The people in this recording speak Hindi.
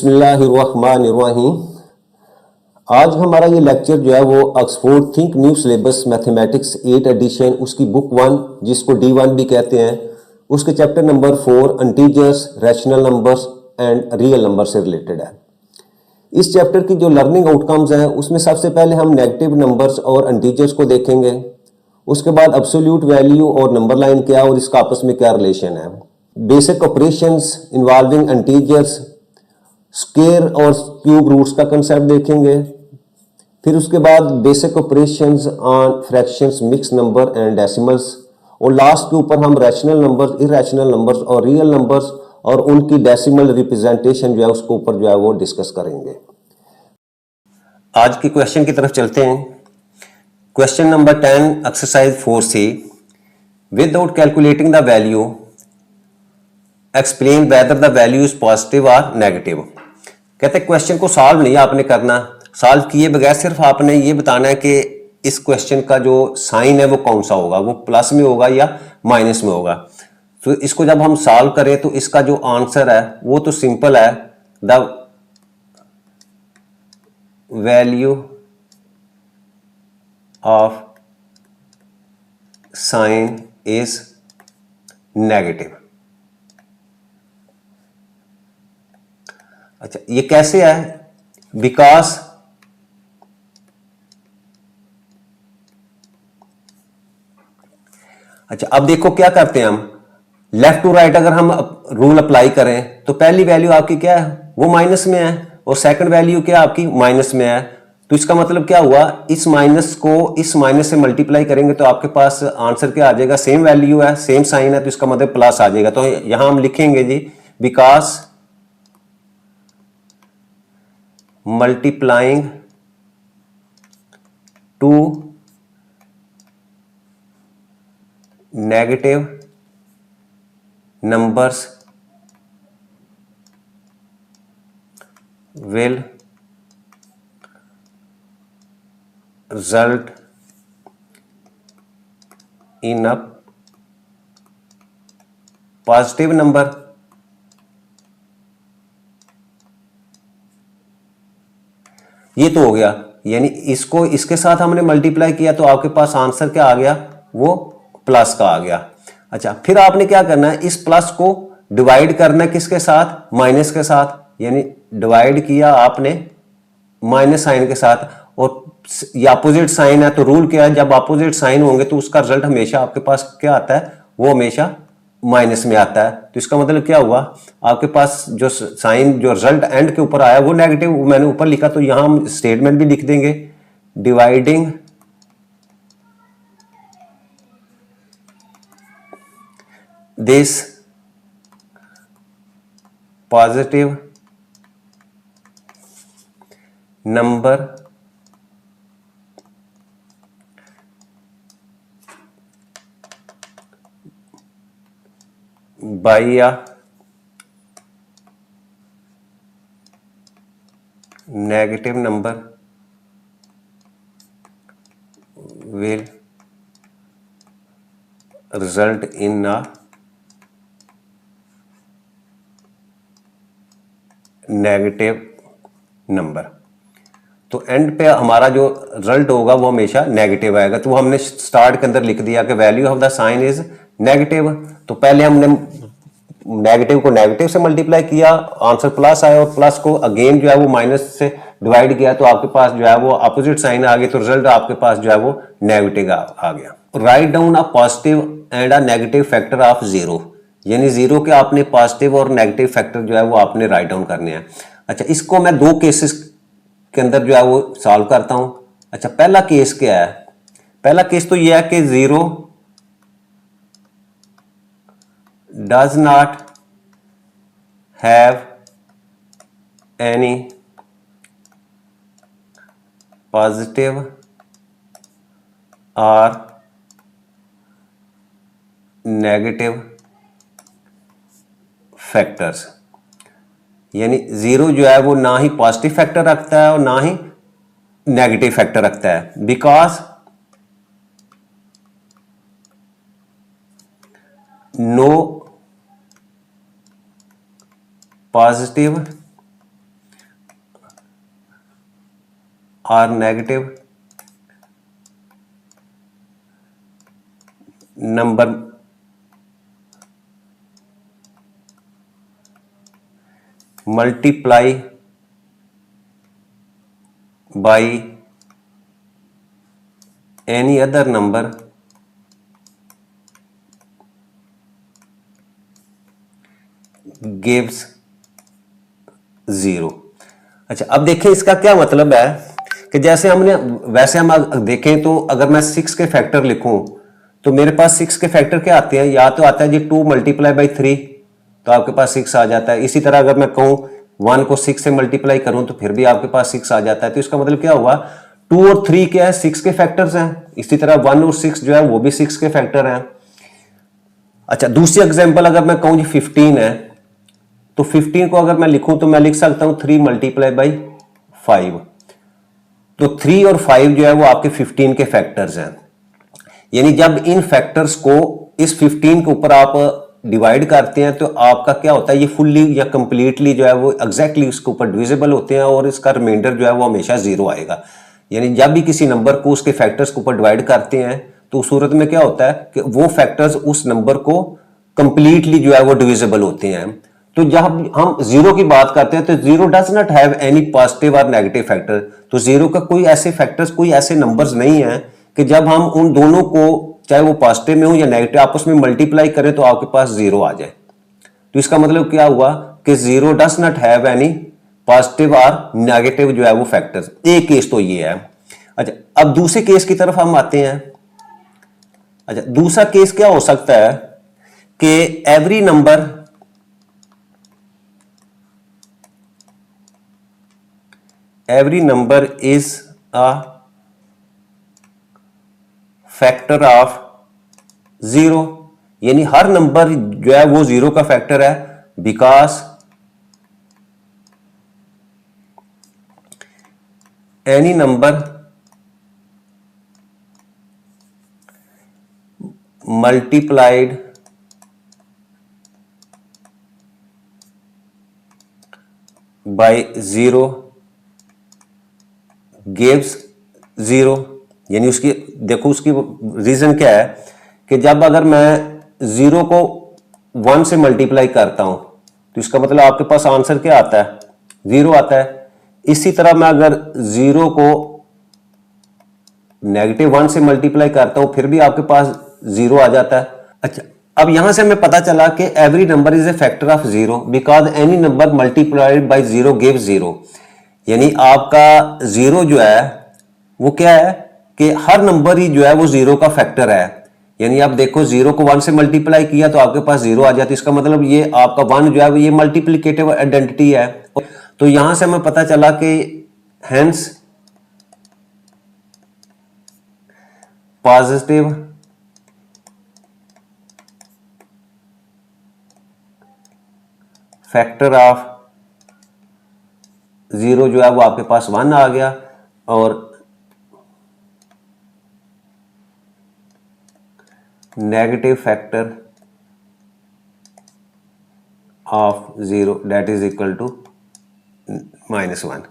बिस्मिल्लाहिर्रहमानिर्रहीम। आज हमारा ये लेक्चर जो है वो Oxford think new syllabus mathematics 8 edition उसकी बुक 1 जिसको D1 भी कहते हैं उसके chapter number 4 integers, rational numbers and real number से रिलेटेड है। इस चैप्टर की जो लर्निंग आउटकम्स हैं उसमें सबसे पहले हम नेगेटिव नंबर्स और इंटीजर्स को देखेंगे। उसके बाद एब्सोल्यूट वैल्यू और नंबर लाइन क्या और इसका आपस में क्या रिलेशन है। Basic operations involving integers, square और क्यूब रूट्स का कंसेप्ट देखेंगे। फिर उसके बाद basic operations on fractions, mix number and decimals, और लास्ट के ऊपर हम रैशनल नंबर्स, इरैशनल नंबर्स और रियल नंबर्स और उनकी डेसिमल रिप्रेजेंटेशन जो है उसके ऊपर जो है वो डिस्कस करेंगे। आज के क्वेश्चन की तरफ चलते हैं। Question number 10 exercise 4C, without calculating the value explain whether the value is positive और नेगेटिव। कहते हैं क्वेश्चन को सॉल्व नहीं आपने करना, सॉल्व किए बगैर सिर्फ आपने ये बताना है कि इस क्वेश्चन का जो साइन है वो कौन सा होगा, वो प्लस में होगा या माइनस में होगा। तो इसको जब हम सॉल्व करें तो इसका जो आंसर है वो तो सिंपल है, the value of sine is negative. अच्छा, ये कैसे है? बिकॉज अच्छा, अब देखो क्या करते हैं हम, लेफ्ट टू राइट अगर हम रूल अप्लाई करें तो पहली वैल्यू आपकी क्या है, वो माइनस में है, और सेकंड वैल्यू क्या आपकी माइनस में है। तो इसका मतलब क्या हुआ, इस माइनस को इस माइनस से मल्टीप्लाई करेंगे तो आपके पास आंसर क्या आ जाएगा, सेम वैल्यू है, सेम साइन है, तो इसका मतलब प्लस आ जाएगा। तो यहां हम लिखेंगे जी, because multiplying two negative numbers will result in a positive number। ये तो हो गया, यानी इसको इसके साथ हमने मल्टीप्लाई किया तो आपके पास आंसर क्या आ गया, वो प्लस का आ गया। अच्छा, फिर आपने क्या करना है, इस प्लस को डिवाइड करना है किसके साथ, माइनस के साथ, यानी डिवाइड किया आपने माइनस साइन के साथ, और ये अपोजिट साइन है तो रूल क्या है, जब अपोजिट साइन होंगे तो उसका रिजल्ट हमेशा आपके पास क्या आता है, वो हमेशा माइनस में आता है। तो इसका मतलब क्या हुआ, आपके पास जो साइन, जो रिजल्ट एंड के ऊपर आया वो नेगेटिव मैंने ऊपर लिखा, तो यहां हम स्टेटमेंट भी लिख देंगे, dividing this positive number by a negative number will result in a negative number. तो एंड पे हमारा जो रिजल्ट होगा वो हमेशा नेगेटिव आएगा। तो हमने स्टार्ट के अंदर लिख दिया कि value of the sign is negative. तो पहले हमने नेगेटिव को नेगेटिव से मल्टीप्लाई किया, आंसर प्लस आया, और प्लस को अगेन जो है वो माइनस से डिवाइड किया तो आपके पास जो है वो अपोजिट साइन आ गई, तो रिजल्ट आपके पास जो है वो नेगेटिव आ गया। Write down a positive and a negative factor of zero, यानी जीरो के आपने पॉजिटिव और नेगेटिव फैक्टर जो है वो आपने राइट डाउन करने हैं। अच्छा, इसको मैं दो केसेस के अंदर जो है वो सॉल्व करता हूं। अच्छा, पहला केस क्या है, पहला केस तो यह है कि zero does not have any positive और नेगेटिव फैक्टर्स, यानी जीरो जो है वो ना ही पॉजिटिव फैक्टर रखता है और ना ही नेगेटिव फैक्टर रखता है। Because no positive or negative number multiply by any other number gives 0। अच्छा, अब देखें इसका क्या मतलब है कि जैसे हमने वैसे हम देखें तो अगर मैं 6 के फैक्टर लिखूं तो मेरे पास 6 के फैक्टर क्या आते हैं, या तो आता है जी 2 मल्टीप्लाई बाई 3 तो आपके पास 6 आ जाता है। इसी तरह अगर मैं कहूं 1 को 6 से मल्टीप्लाई करूं तो फिर भी आपके पास 6 आ जाता है। तो इसका मतलब क्या हुआ, 2 और 3 क्या है, 6 के फैक्टर्स हैं। इसी तरह 1 और 6 जो है वो भी 6 के फैक्टर हैं। अच्छा, दूसरी एग्जाम्पल अगर मैं कहूं जी 15 है तो 15 को अगर मैं लिखूं तो मैं लिख सकता हूं 3 मल्टीप्लाई बाई 5। तो 3 और 5 जो है वो आपके 15 के फैक्टर्स हैं। यानी जब इन फैक्टर्स को इस 15 के ऊपर आप डिवाइड करते हैं तो आपका क्या होता है, ये फुल्ली या कंप्लीटली जो है वो एग्जैक्टली उसके ऊपर डिविजिबल होते हैं और इसका रिमाइंडर जो है वो हमेशा 0 आएगा। यानी जब भी किसी नंबर को उसके फैक्टर्स के ऊपर डिवाइड करते हैं तो उस सूरत में क्या होता है कि वो फैक्टर्स उस नंबर को कंप्लीटली जो है वो डिविजिबल होते हैं। तो जब हम 0 की बात करते हैं तो 0 does not have any positive और नेगेटिव फैक्टर। तो 0 का कोई ऐसे फैक्टर्स, कोई ऐसे नंबर्स नहीं है कि जब हम उन दोनों को चाहे वो पॉजिटिव में हो या नेगेटिव आपस में मल्टीप्लाई करें तो आपके पास 0 आ जाए। तो इसका मतलब क्या हुआ कि 0 does not have any positive और नेगेटिव जो है वो फैक्टर्स। एक केस तो ये है। अच्छा, अब दूसरे केस की तरफ हम आते हैं। अच्छा, दूसरा केस क्या हो सकता है कि every number is a factor of 0। यानी हर नंबर जो है वो 0 का फैक्टर है because any number multiplied by 0 gives 0। यानी उसकी देखो उसकी रीजन क्या है कि जब अगर मैं 0 को 1 से मल्टीप्लाई करता हूं तो इसका मतलब आपके पास आंसर क्या आता है, 0 आता है। इसी तरह मैं अगर 0 को -1 से मल्टीप्लाई करता हूं फिर भी आपके पास 0 आ जाता है। अच्छा, अब यहां से हमें पता चला कि every number is a factor of 0 because any number multiplied by 0 gives 0। यानी आपका 0 जो है वो क्या है कि हर नंबर ही जो है वो 0 का फैक्टर है। यानी आप देखो 0 को 1 से मल्टीप्लाई किया तो आपके पास 0 आ जाता है। इसका मतलब ये आपका 1 जो है ये मल्टीप्लिकेटिव आइडेंटिटी है। तो यहां से हमें पता चला कि हेंस पॉजिटिव फैक्टर ऑफ 0 जो है वो आपके पास 1 आ गया और negative factor of 0 that is equal to -1।